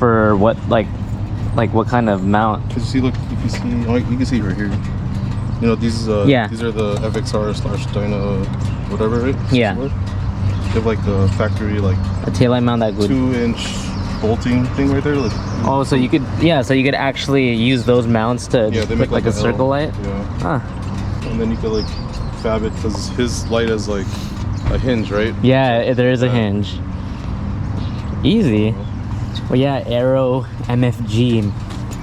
For what, like what kind of mount? Cause you see, look, you can see right here. You know, these these are the FXR/Dyna whatever, right? Yeah. They have like the factory like A taillight mount that good. 2-inch bolting thing right there. Like, oh, so you could actually use those mounts to they put make like a circle light. Yeah. Huh. And then you could like fab it because his light has like a hinge, right? Yeah, there is a hinge. Easy. Well, yeah, ArrowMFG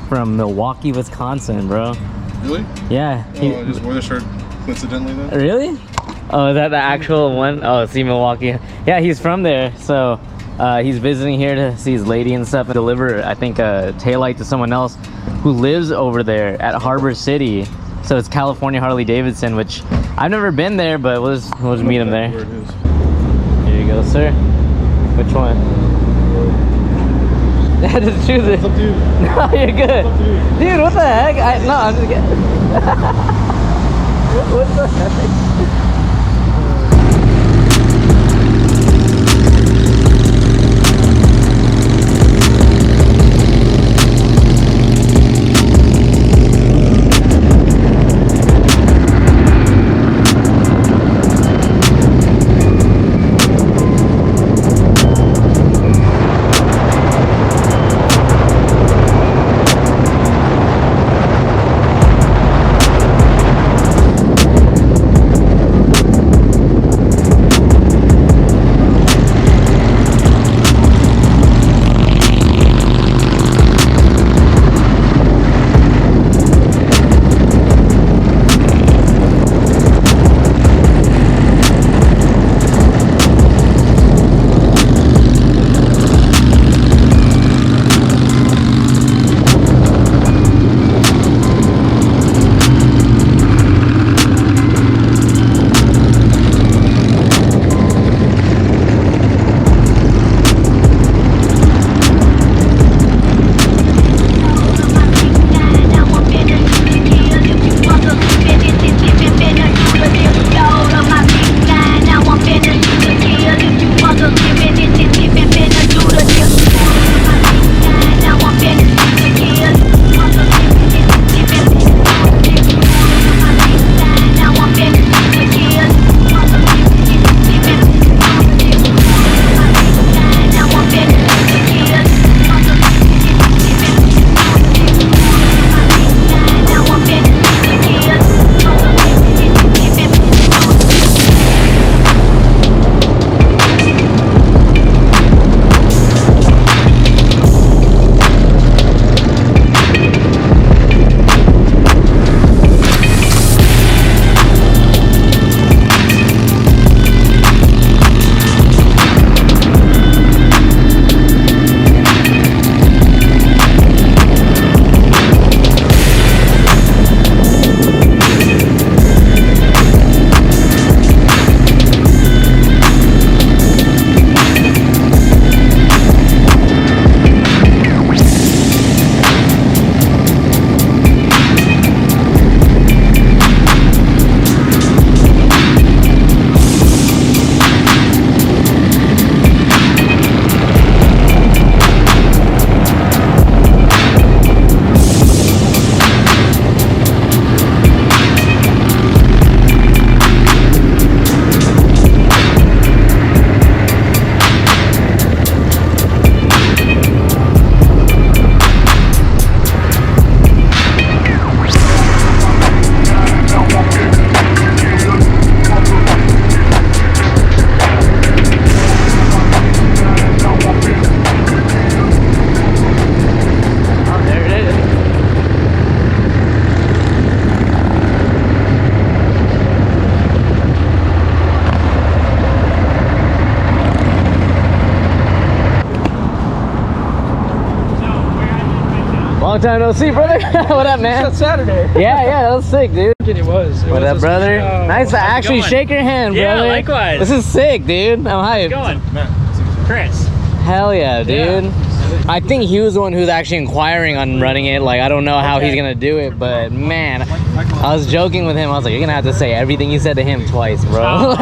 from Milwaukee, Wisconsin, bro. Really? Yeah. Oh, I just wore the shirt coincidentally then. Really? Oh, is that the actual one? Oh, see, Milwaukee. Yeah, he's from there, so he's visiting here to see his lady and stuff and deliver, I think, a taillight to someone else who lives over there at Harbor City. So it's California Harley Davidson, which I've never been there, but we'll just meet him there. Where it is. Here you go, sir. Which one? Just choose it. It's up to you. No, you're good. It's up to you. Dude, what the heck? No, I'm just kidding. What the heck? Long time no see, brother. What up, man? It's Saturday. Yeah, that was sick, dude. It was. What up, brother? Nice to actually shake your hand, brother. Yeah, likewise. This is sick, dude. I'm hyped. How's it going? Chris. Hell yeah, dude. Yeah. I think he was the one who's actually inquiring on running it. Like, I don't know how he's gonna do it, but man, I was joking with him. I was like, you're gonna have to say everything you said to him twice, bro.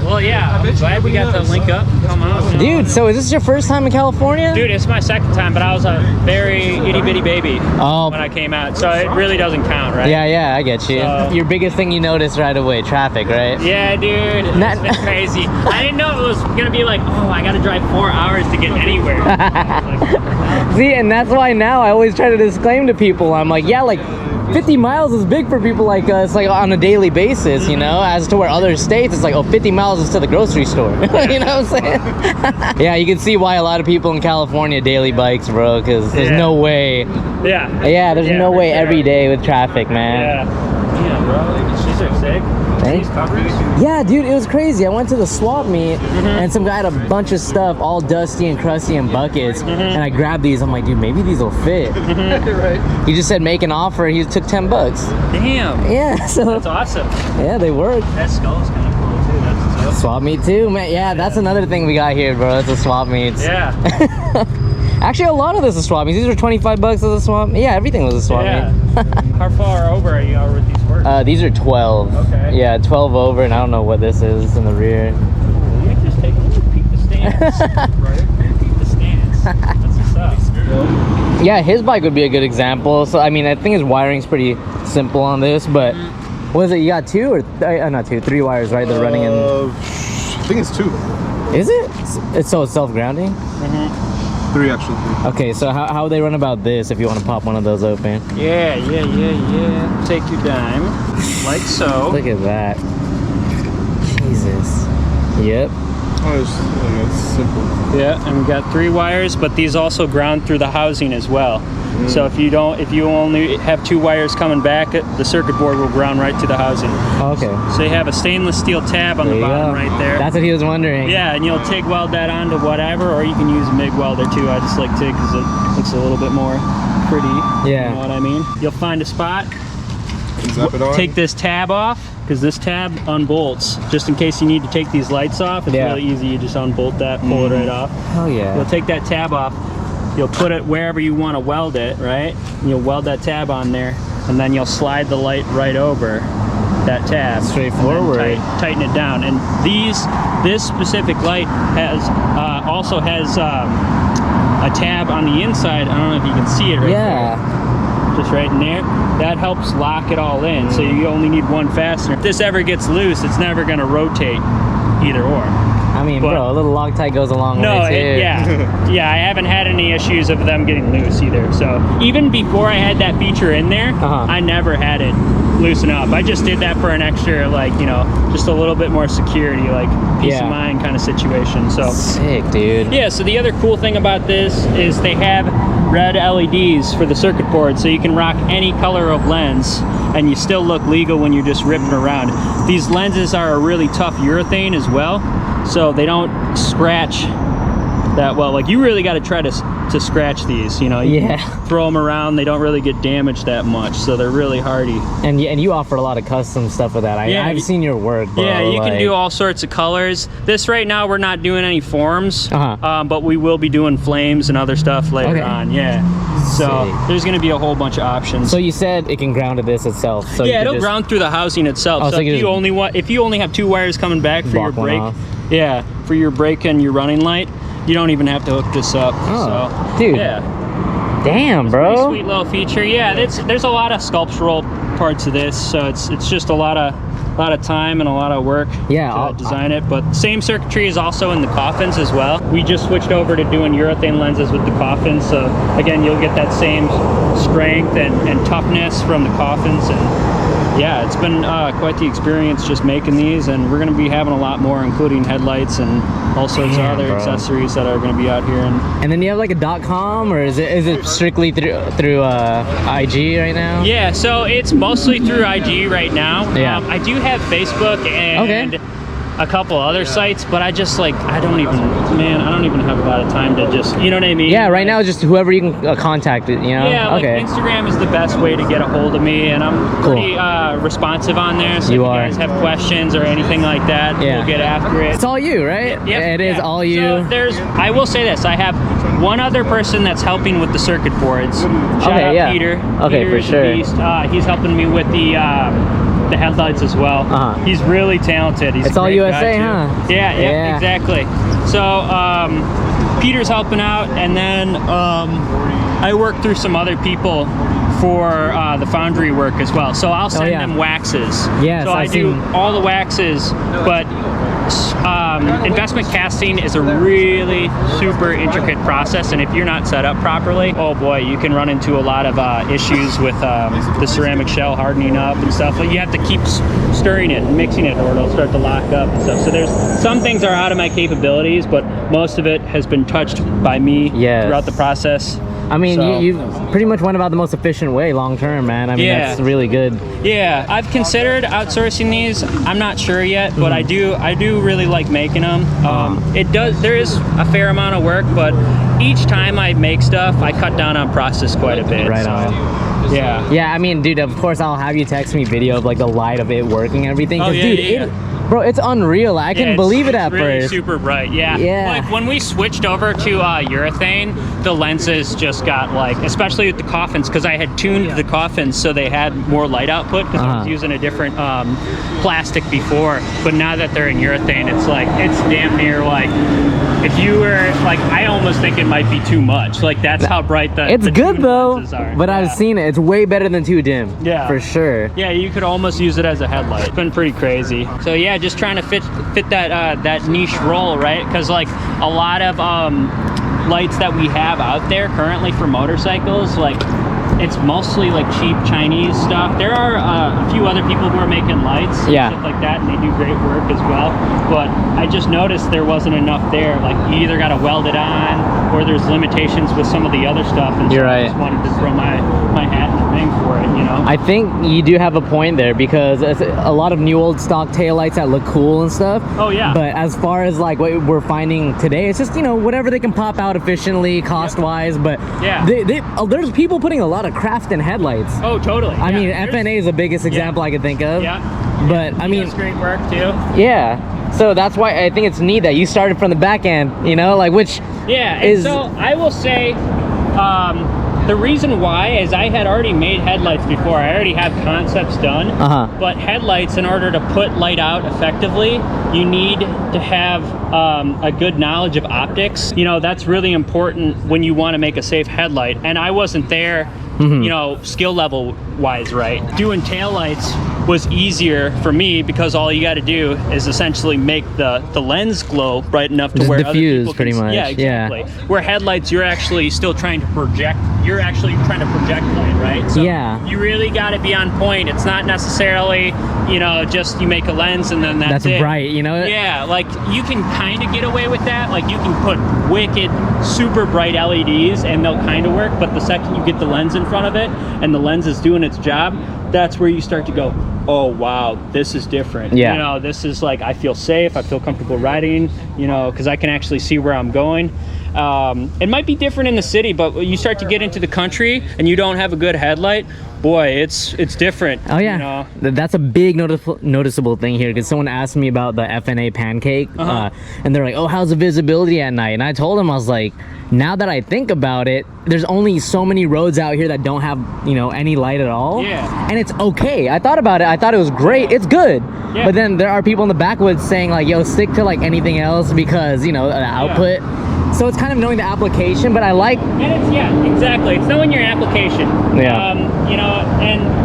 Well, yeah, I'm glad we got to link up and come out. Dude, so is this your first time in California? Dude, it's my second time, but I was a very itty bitty baby when I came out, so it really doesn't count, right? Yeah, I get you. So, your biggest thing you noticed right away, traffic, right? Yeah, dude, it's been crazy. I didn't know it was gonna be like, oh, I gotta drive 4 hours to get anywhere. See, and that's why now I always try to disclaim to people, I'm like, yeah, like 50 miles is big for people like us, like on a daily basis, you know, as to where other states it's like, oh, 50 miles is to the grocery store. You know what I'm saying? Yeah, you can see why a lot of people in California daily bikes, bro, because there's no way. Yeah, there's no way every day with traffic, man. Yeah, bro, these are sick. These covers? Yeah, dude, it was crazy. I went to the swap meet and some guy had a bunch of stuff all dusty and crusty in buckets, and I grabbed these. I'm like, dude, maybe these will fit. Right. He just said make an offer. He took 10 bucks. Damn. Yeah, so that's awesome. Yeah, they work. That skull's kind of cool too. That's awesome. Swap meet too, man. Yeah, that's another thing we got here, bro. It's a swap meets. Yeah. Actually, a lot of this is swap meets. These are 25 bucks as a swap. Yeah, everything was a swap meet. How far over are you with these works? These are 12. Okay. Yeah, 12 over, and I don't know what this is in the rear. You just take a little peek the stance. Right? Peek the stance. That's what's up. Yeah, his bike would be a good example. So, I mean, I think his wiring's pretty simple on this, but what is it? You got two or not two, 3 wires, right? They're running in. I think it's 2. Is it? It's so self-grounding? 3 actually. Okay, so how would they run about this if you want to pop one of those open? Yeah. Take your dime, like so. Look at that. Jesus. Yep. Oh, it's simple. Yeah, and we got 3 wires, but these also ground through the housing as well. So if you only have 2 wires coming back, the circuit board will ground right to the housing. Oh, okay. So you have a stainless steel tab on the bottom right there. That's what he was wondering. Yeah, and you'll TIG weld that onto whatever, or you can use a MIG welder too. I just like TIG because it looks a little bit more pretty. Yeah. You know what I mean? You'll find a spot, Zap it on. take this tab off, because this tab unbolts. Just in case you need to take these lights off, it's really easy. You just unbolt that, pull it right off. Oh yeah. You'll take that tab off, you'll put it wherever you want to weld it, right? And you'll weld that tab on there, and then you'll slide the light right over that tab. Straightforward. Tighten it down. And this specific light also has a tab on the inside. I don't know if you can see it right there. Just right in there. That helps lock it all in, so you only need one fastener. If this ever gets loose, it's never going to rotate either or. I mean, bro, a little Loctite goes a long way too. Yeah, I haven't had any issues of them getting loose either. So even before I had that feature in there, I never had it loosen up. I just did that for an extra, like, you know, just a little bit more security, like peace of mind kind of situation. So sick, dude. Yeah, so the other cool thing about this is they have red LEDs for the circuit board, so you can rock any color of lens and you still look legal when you're just ripping around. These lenses are a really tough urethane as well, so they don't scratch that well. Like, you really got to try to scratch these, you know. You throw them around, they don't really get damaged that much, so they're really hardy. And you offer a lot of custom stuff with that. I've seen your work, bro. Yeah, you can do all sorts of colors. This right now we're not doing any forms, but we will be doing flames and other stuff later on. So there's going to be a whole bunch of options. So you said it can ground to this itself. So yeah, it'll ground through the housing itself. So if you only have 2 wires coming back for your brake, for your brake and your running light, you don't even have to hook this up. Oh, so, dude. Yeah. Damn, bro. Pretty sweet little feature. Yeah, there's a lot of sculptural parts of this, so it's just a lot of time and a lot of work to design it. But same circuitry is also in the coffins as well. We just switched over to doing urethane lenses with the coffins, so again, you'll get that same strength and toughness from the coffins. And yeah, it's been quite the experience just making these, and we're going to be having a lot more, including headlights and all sorts of other accessories that are going to be out here. And then you have like a .com, or is it strictly through IG right now? Yeah, so it's mostly through IG right now. I do have Facebook and a couple other sites, but I just like, I don't even have a lot of time to just, you know what I mean? Yeah, right now just whoever you can contact it, you know? Yeah, like Instagram is the best way to get a hold of me, and I'm pretty responsive on there, so if you guys have questions or anything like that, we'll get after it. It's all you, right? Yep, it is all you. So I will say this, I have one other person that's helping with the circuit boards. Shout out Peter. Okay, Peter for sure. Beast. He's helping me with the headlights as well. He's really talented. He's it's all USA, huh? Yeah, exactly. So Peter's helping out, and then I work through some other people for the foundry work as well. So I'll send them waxes. Yes, so I do all the waxes, but investment casting is a really super intricate process, and if you're not set up properly, oh boy, you can run into a lot of issues with the ceramic shell hardening up and stuff. But you have to keep stirring it and mixing it, or it'll start to lock up and stuff. So there's some things are out of my capabilities, but most of it has been touched by me throughout the process. I mean, you pretty much went about the most efficient way long term, man. I mean, that's really good. Yeah, I've considered outsourcing these. I'm not sure yet, but I do really like making them. There is a fair amount of work, but each time I make stuff, I cut down on process quite a bit. Right on. Yeah, I mean, dude, of course I'll have you text me video of like the light of it working and everything. Bro, it's unreal. I couldn't believe it at really first. Super bright, yeah. Like when we switched over to urethane, the lenses just got like, especially with the coffins, because I had tuned the coffins so they had more light output, because I was using a different plastic before. But now that they're in urethane, it's like, it's damn near like, if you were like, I almost think it might be too much. Like that's how bright the good though, lenses are. But I've seen it. It's way better than too dim. Yeah, for sure. Yeah, you could almost use it as a headlight. It's been pretty crazy. So yeah, just trying to fit that niche role, right? Because like a lot of lights that we have out there currently for motorcycles, like it's mostly like cheap Chinese stuff. There are a few other people who are making lights and stuff like that, and they do great work as well. But I just noticed there wasn't enough there. Like you either got to weld it on, or there's limitations with some of the other stuff. And so I just wanted to throw my hat in the ring for it, you know? I think you do have a point there, because it's a lot of new old stock taillights that look cool and stuff. Oh yeah. But as far as like what we're finding today, it's just, you know, whatever they can pop out efficiently, cost-wise. But there's people putting a lot of craft in headlights. Oh, totally. I mean, FNA is the biggest example I could think of. Yeah. But I mean, it's great work too. Yeah. So that's why I think it's neat that you started from the back end, you know, like which is. So I will say, the reason why is I had already made headlights before. I already have concepts done. But headlights, in order to put light out effectively, you need to have a good knowledge of optics. You know, that's really important when you want to make a safe headlight. And I wasn't there, you know, skill level wise, right? Doing taillights was easier for me, because all you got to do is essentially make the lens glow bright enough to just where diffuse, other people pretty much. Yeah, exactly. Where headlights, you're actually still trying to project. You're actually trying to project light, right? So you really got to be on point. It's not necessarily, you know, just you make a lens and then that's it. Bright, you know? Yeah, like you can kind of get away with that. Like you can put wicked, super bright LEDs and they'll kind of work. But the second you get the lens in front of it and the lens is doing its job, that's where you start to go, oh wow, this is different. You know, this is like, I feel safe, I feel comfortable riding, you know, because I can actually see where I'm going. It might be different in the city, but when you start to get into the country and you don't have a good headlight, boy, it's different. Oh yeah, you know? That's a big noticeable thing here, because someone asked me about the FNA pancake, and they're like, oh, how's the visibility at night? And I told them, I was like, now that I think about it, there's only so many roads out here that don't have, you know, any light at all. Yeah. And it's okay. I thought about it. I thought it was great. It's good. Yeah. But then there are people in the backwoods saying like, yo, stick to like anything else, because, you know, the output. So it's kind of knowing the application, but I like. And it's, exactly. It's knowing your application. Yeah. You know, and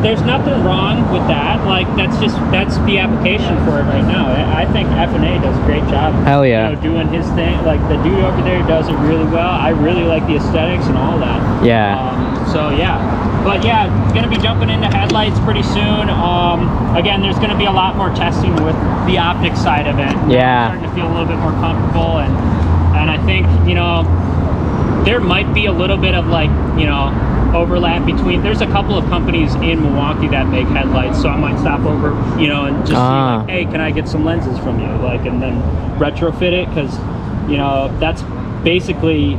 there's nothing wrong with that. Like that's the application for it right now. I think FNA does a great job. Hell yeah. You know, doing his thing. Like the dude over there does it really well. I really like the aesthetics and all that. Yeah. So yeah. But yeah, gonna be jumping into headlights pretty soon. Again, there's gonna be a lot more testing with the optics side of it. Yeah. I'm starting to feel a little bit more comfortable, and I think, you know, there might be a little bit of like, you know, overlap between, there's a couple of companies in Milwaukee that make headlights, so I might stop over, you know, and just see like, hey, can I get some lenses from you, like, and then retrofit it, because, you know, that's basically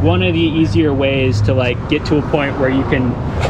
one of the easier ways to like get to a point where you can,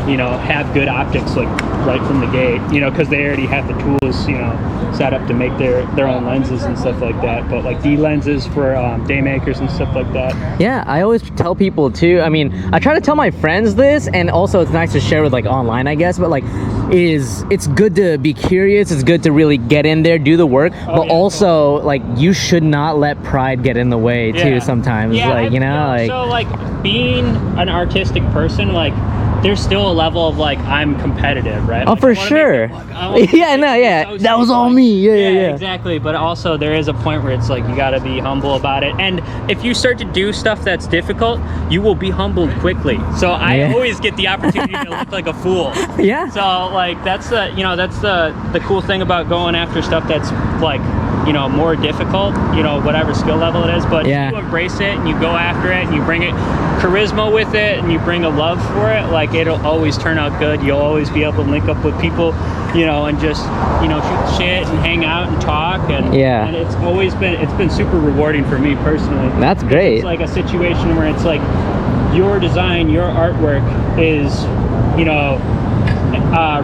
you know, have good optics like right from the gate, you know, because they already have the tools, you know, set up to make their own lenses and stuff like that. But like D lenses for day makers and stuff like that. Yeah, I always tell people too. I mean, I try to tell my friends this, and also it's nice to share with like online, I guess. But like, it's good to be curious. It's good to really get in there, do the work. But also, like, you should not let pride get in the way too. Sometimes, like, you know, like, so like being an artistic person, like, there's still a level of like, I'm competitive, right? Oh, like, for sure. That was all me. Yeah, exactly. But also there is a point where it's like, you got to be humble about it. And if you start to do stuff that's difficult, you will be humbled quickly. So I always get the opportunity to look like a fool. Yeah. So like, that's the, you know, that's the cool thing about going after stuff that's like, you know, more difficult, you know, whatever skill level it is. But if you embrace it and you go after it and you bring it charisma with it and you bring a love for it, like, it'll always turn out good. You'll always be able to link up with people, you know, and just, you know, shoot shit and hang out and talk, and and it's been super rewarding for me personally. That's great. It's like a situation where it's like your design, your artwork is, you know,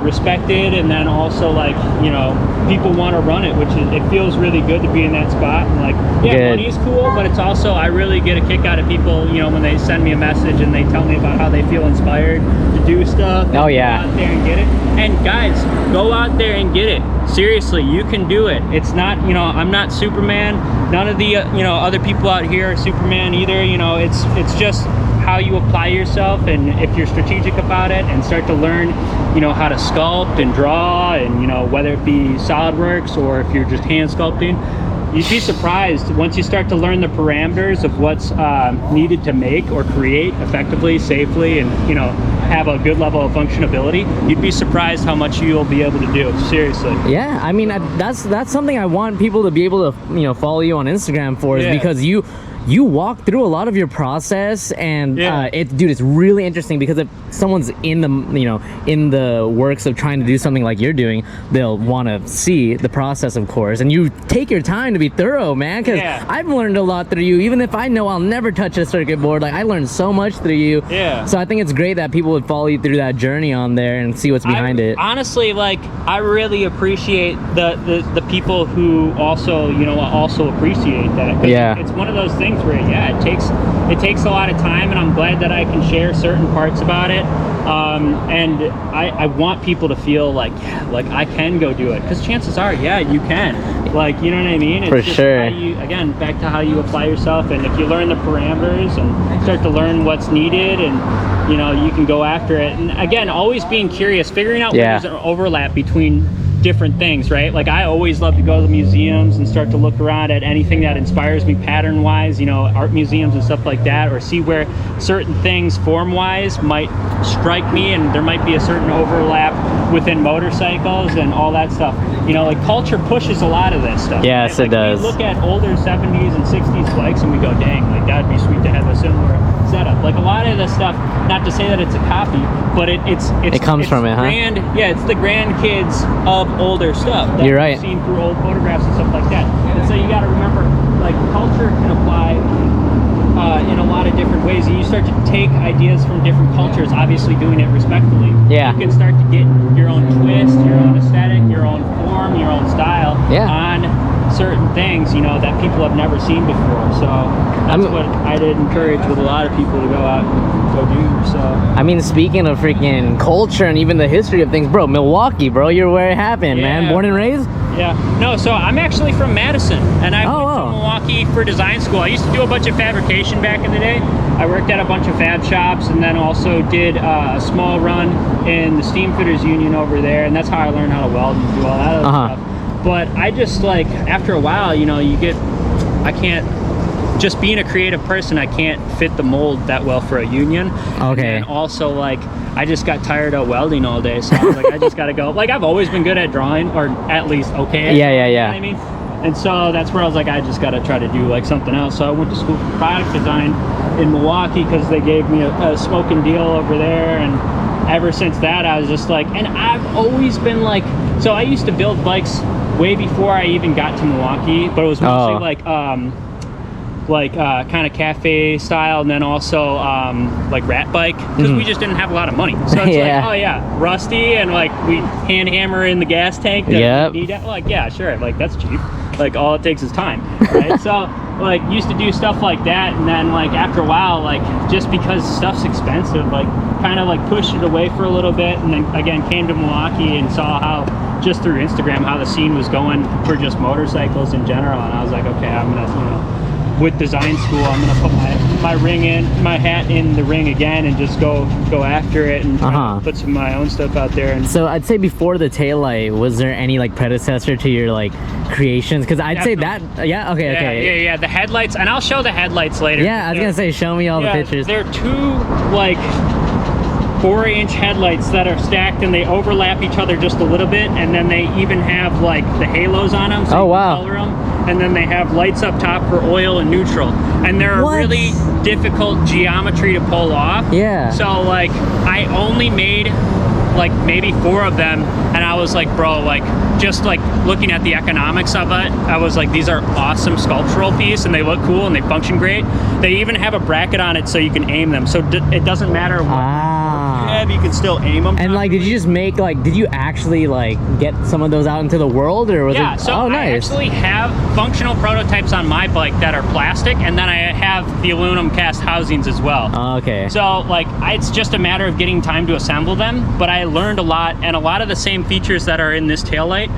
respected, and then also like, you know, people want to run it, which is, it feels really good to be in that spot. And like, money's cool, but it's also, I really get a kick out of people, you know, when they send me a message and they tell me about how they feel inspired to do stuff. Oh yeah. Go out there and get it. And guys, go out there and get it. Seriously, you can do it. It's not, you know, I'm not Superman. None of the you know, other people out here are Superman either. You know, it's just how you apply yourself, and if you're strategic about it and start to learn, you know, how to sculpt and draw, and, you know, whether it be SolidWorks or if you're just hand sculpting, you'd be surprised once you start to learn the parameters of what's needed to make or create effectively, safely, and, you know, have a good level of functionality. You'd be surprised how much you'll be able to do. Seriously. Yeah, I mean, that's something I want people to be able to, you know, follow you on Instagram for, is because you walk through a lot of your process, and dude, it's really interesting, because if someone's in the, you know, in the works of trying to do something like you're doing, they'll want to see the process, of course, and you take your time to be thorough, man, because I've learned a lot through you. Even if I know I'll never touch a circuit board, like, I learned so much through you. So I think it's great that people would follow you through that journey on there and see what's behind it. Honestly, like, I really appreciate the people who also, you know, also appreciate that. It's one of those things where it takes a lot of time, and I'm glad that I can share certain parts about it, and I want people to feel like I can go do it, because chances are you can, like, you know what I mean? It's for just sure. how you, again, back to how you apply yourself, and if you learn the parameters and start to learn what's needed, and, you know, you can go after it. And again, always being curious, figuring out where there's an overlap between different things, right? Like, I always love to go to the museums and start to look around at anything that inspires me pattern wise, you know, art museums and stuff like that, or see where certain things form wise might strike me, and there might be a certain overlap within motorcycles and all that stuff. You know, like, culture pushes a lot of this stuff. Yes, right? Like, it does. we look at older 70s and 60s bikes and we go, dang, like, that'd be sweet to have a similar setup. Like, a lot of the stuff, not to say that it's a copy, but it comes from it, huh? It's the grandkids of older stuff that you're right, we've seen through old photographs and stuff like that. And so you got to remember, like, culture can apply in a lot of different ways, and you start to take ideas from different cultures, obviously doing it respectfully. You can start to get your own twist, your own aesthetic, your own form, your own style on certain things, you know, that people have never seen before. So that's what I did encourage with a lot of people to go out and go do. So I mean, speaking of freaking culture and even the history of things, bro, Milwaukee, bro, you're where it happened, man. Born and raised? No, so I'm actually from Madison, and I went to Milwaukee for design school. I used to do a bunch of fabrication back in the day. I worked at a bunch of fab shops, and then also did a small run in the Steam Fitters Union over there, and that's how I learned how to weld and do all that other stuff. But I just, like, after a while, you know, I can't, just being a creative person, I can't fit the mold that well for a union. And also, like, I just got tired of welding all day, so I was like, I just gotta go. Like, I've always been good at drawing, or at least okay. You know what I mean? And so that's where I was like, I just gotta try to do, like, something else. So I went to school for product design, in Milwaukee because they gave me a smoking deal over there, and ever since that I was just like, and I've always been like, so I used to build bikes way before I even got to Milwaukee, but it was mostly kind of cafe style, and then also like rat bike, because we just didn't have a lot of money. So it's like, oh yeah, rusty, and like we hand hammer in the gas tank. Like, yeah, sure, like that's cheap. Like all it takes is time, right? So like used to do stuff like that, and then like after a while, like just because stuff's expensive, like kind of like pushed it away for a little bit, and then again came to Milwaukee and saw how, just through Instagram, how the scene was going for just motorcycles in general, and I was like, okay, I'm gonna, you know, with design school, I'm gonna put my hat in the ring again, and just go after it, and try to put some of my own stuff out there. And so I'd say before the taillight, was there any like predecessor to your like creations? Because I'd say that, yeah, the headlights, and I'll show the headlights later. Yeah, I was gonna say, show me all the pictures. They're two like 4-inch headlights that are stacked, and they overlap each other just a little bit, and then they even have like the halos on them, so you can color them. And then they have lights up top for oil and neutral, and they're a really difficult geometry to pull off. Yeah. So like I only made like maybe 4 of them, and I was like, bro, like just like looking at the economics of it, I was like, these are awesome sculptural piece, and they look cool and they function great. They even have a bracket on it so you can aim them, so it doesn't matter what you can still aim them. And like, did you just make like, did you actually like get some of those out into the world, or was it? So nice. I actually have functional prototypes on my bike that are plastic, and then I have the aluminum cast housings as well. Okay. So like, it's just a matter of getting time to assemble them, but I learned a lot, and a lot of the same features that are in this taillight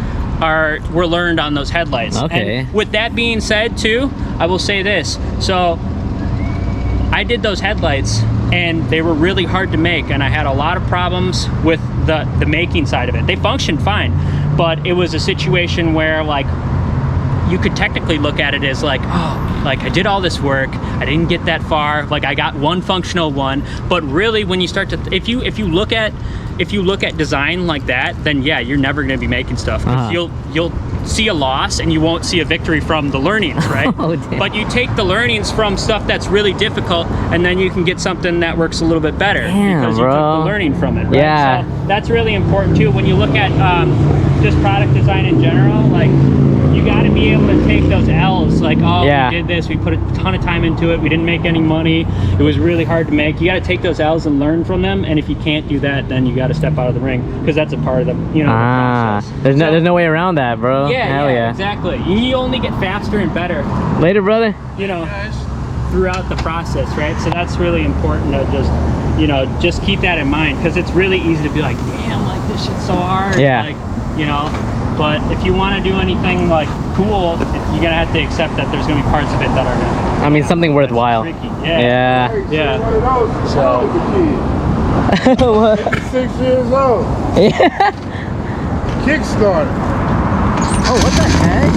were learned on those headlights. Okay. And with that being said too, I will say this. So I did those headlights, and they were really hard to make, and I had a lot of problems with the making side of it. They functioned fine, but it was a situation where like you could technically look at it as like, oh, like I did all this work, I didn't get that far, like I got one functional one. But really, when you start to, if you look at design like that, then yeah, you're never going to be making stuff, because you'll see a loss and you won't see a victory from the learnings, right? But you take the learnings from stuff that's really difficult, and then you can get something that works a little bit better, because you took the learning from it, right? Yeah. So that's really important too when you look at just product design in general. Like, you got to be able to take those L's, like, oh, we did this, we put a ton of time into it, we didn't make any money, it was really hard to make. You got to take those L's and learn from them, and if you can't do that, then you got to step out of the ring, because that's a part of the, you know, the process. There's no way around that, bro. Yeah, exactly. You only get faster and better. Later, brother. You know, throughout the process, right? So that's really important to just, you know, just keep that in mind, because it's really easy to be like, damn, like this shit's so hard. Yeah. Like, you know. But if you want to do anything like cool, you're gonna have to accept that there's gonna be parts of it that are gonna, I mean, something worthwhile. Tricky. Yeah. So. 56 years old. Yeah. Kickstarter. Oh, what the heck?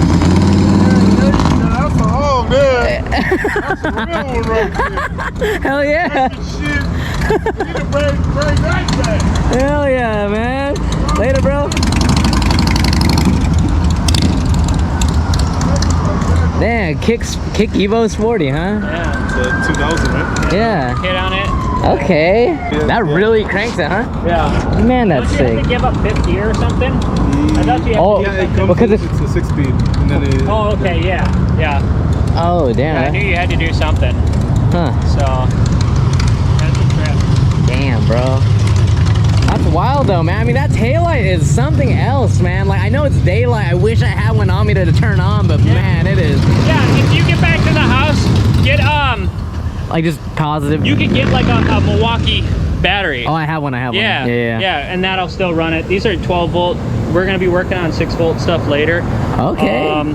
That's a home there. That's a real one right there. Hell yeah. Shit. We need to bring that back. Hell yeah, man. Later, bro. Damn, Kick Evo Sporty, huh? Yeah. It's a 2000, right? Yeah. Hit on it. Okay. Yeah, that really cranks it, huh? Yeah. Man, that's sick. Don't you have to give up 5th gear or something? I thought you had to it comes because it's a 6-speed. And then it, oh, okay, yeah. Oh, damn. Yeah, I knew you had to do something. Huh. So, that's a trip. Damn, bro. That's wild though, man. I mean, that taillight is something else, man. Like, I know it's daylight. I wish I had one on me to turn on, but man, it is. Yeah, if you get back to the house, get like just positive. You could get like a Milwaukee battery. Oh, I have one. Yeah, and that'll still run it. These are 12 volt. We're gonna be working on 6 volt stuff later. Okay.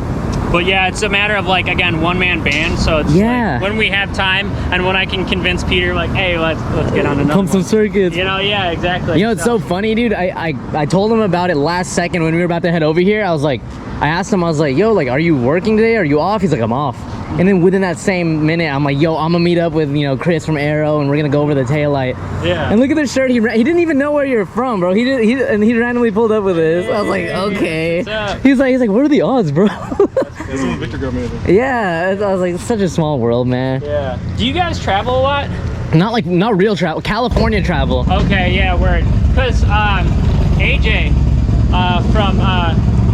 But yeah, it's a matter of like, again, one-man band. So it's like when we have time and when I can convince Peter, like, hey, let's get on another Pump some circuits. You know, yeah, exactly. You know, it's so funny, dude. I told him about it last second when we were about to head over here. I was like, I asked him, I was like, yo, like, are you working today? Are you off? He's like, I'm off. And then within that same minute, I'm like, yo, I'm gonna meet up with, you know, Chris from Arrow, and we're gonna go over the taillight. Yeah. And look at this shirt. He didn't even know where you're from, bro. He randomly pulled up with this. I was like, okay. He's like, what are the odds, bro? This is Victor got me. Yeah. I was like, it's such a small world, man. Yeah. Do you guys travel a lot? Not real travel, California travel. Okay, yeah, word. Because AJ from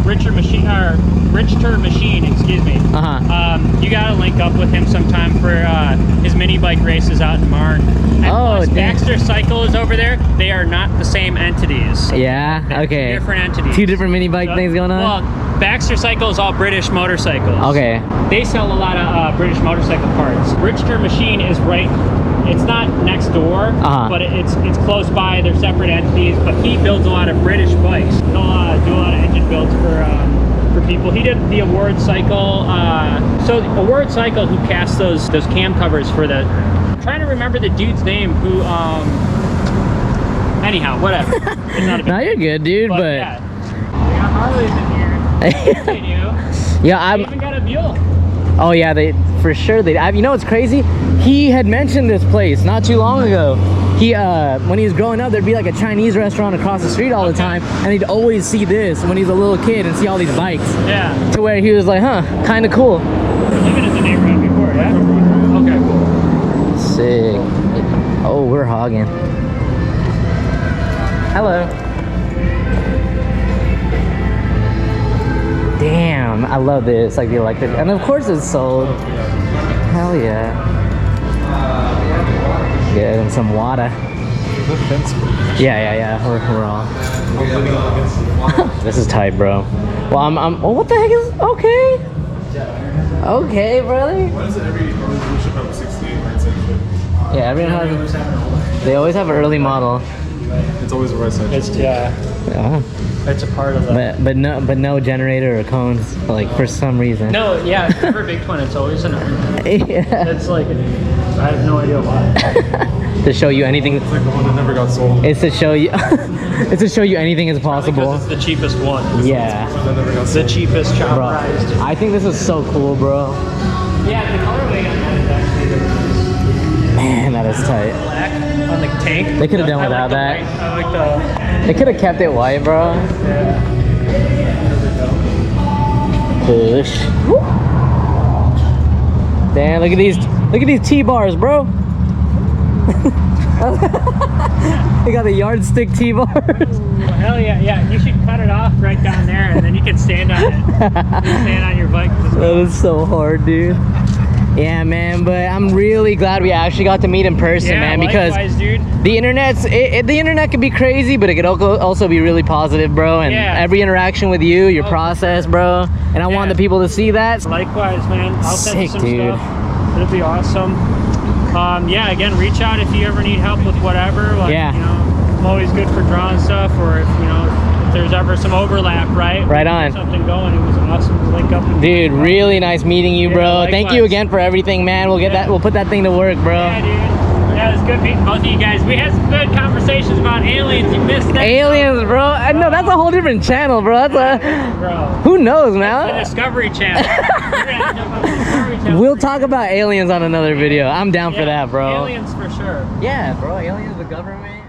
Richter Machine, excuse me. You gotta link up with him sometime for his mini bike races out in Marne. And plus, Baxter Cycle is over there. They are not the same entities. Yeah. Okay. Two different entities. Two different mini bike things going on. Well, Baxter Cycle is all British motorcycles. Okay. They sell a lot of British motorcycle parts. Richter Machine is right. It's not next door, but it's close by. They're separate entities, but he builds a lot of British bikes. He'll do a lot of engine builds for people. He did the Award Cycle. So Award Cycle, who cast those cam covers for the. I'm trying to remember the dude's name. Who? Anyhow, whatever. It's not a big No, you're good, dude. But yeah, we got Harleys in here. Continue. Yeah, They even got a mule. Oh yeah, they for sure. You know what's crazy? He had mentioned this place not too long ago. He when he was growing up, there'd be like a Chinese restaurant across the street all the time, and he'd always see this when he's a little kid and see all these bikes. Yeah. To where he was like, huh, kind of cool. Living in the neighborhood before, yeah. Okay, cool. Sick. Oh, we're hogging. Hello. Damn, I love this, like the electric, and of course it's sold. Hell yeah. Yeah, and some water. Yeah, we're all. This is tight, bro. Well, I'm. Oh, what the heck is? Okay. Okay, brother. Why does every dealership have a 68 right side shift? Yeah, everyone has. They always have an early model. It's always a right side shift. Yeah. It's a part of the. But no generator or cones, like for some reason. No, yeah, it's never a big twin. It's always an. Yeah. It's like I have no idea why. To show you anything. It's like the one that never got sold. It's to show you. It's to show you anything is possible. Because it's the cheapest one. Yeah. That never got The sold. cheapest chop Bro, prized. I think this is so cool, bro. Yeah, the colorway on that is actually the Man, that is tight. black on the tank. They could have done I without like that. the white. I like They could have kept it white, bro. Push. Damn, look at these T-bars, bro. They got the yardstick T-bars. Hell yeah, you should cut it off right down there, and then you can stand on it. Stand on your bike. That is so hard, dude. Yeah, man, but I'm really glad we actually got to meet in person, man, because likewise, dude. the internet can be crazy, but it could also be really positive, bro. And every interaction with you, your process, bro. And I want the people to see that. Likewise, man. I'll send you Sick, some dude. stuff. It'll be awesome. Yeah, again, reach out if you ever need help with whatever. Like, Yeah. You know, I'm always good for drawing stuff, or if there's ever some overlap, right? Right on. Something going. It was awesome to link up. Dude, really nice meeting you, bro. likewise. Thank you again for everything, man. We'll get that. We'll put that thing to work, bro. Yeah, dude. Yeah, it was good meeting both of you guys. We had some good conversations about aliens. You missed that. Aliens, bro. I know that's a whole different channel, bro. That's a. Bro. Who knows, The man? Discovery Channel. We're gonna end up on the Discovery Channel. We'll talk about aliens on another video. I'm down for that, bro. Aliens for sure. Yeah, bro. Aliens, the government.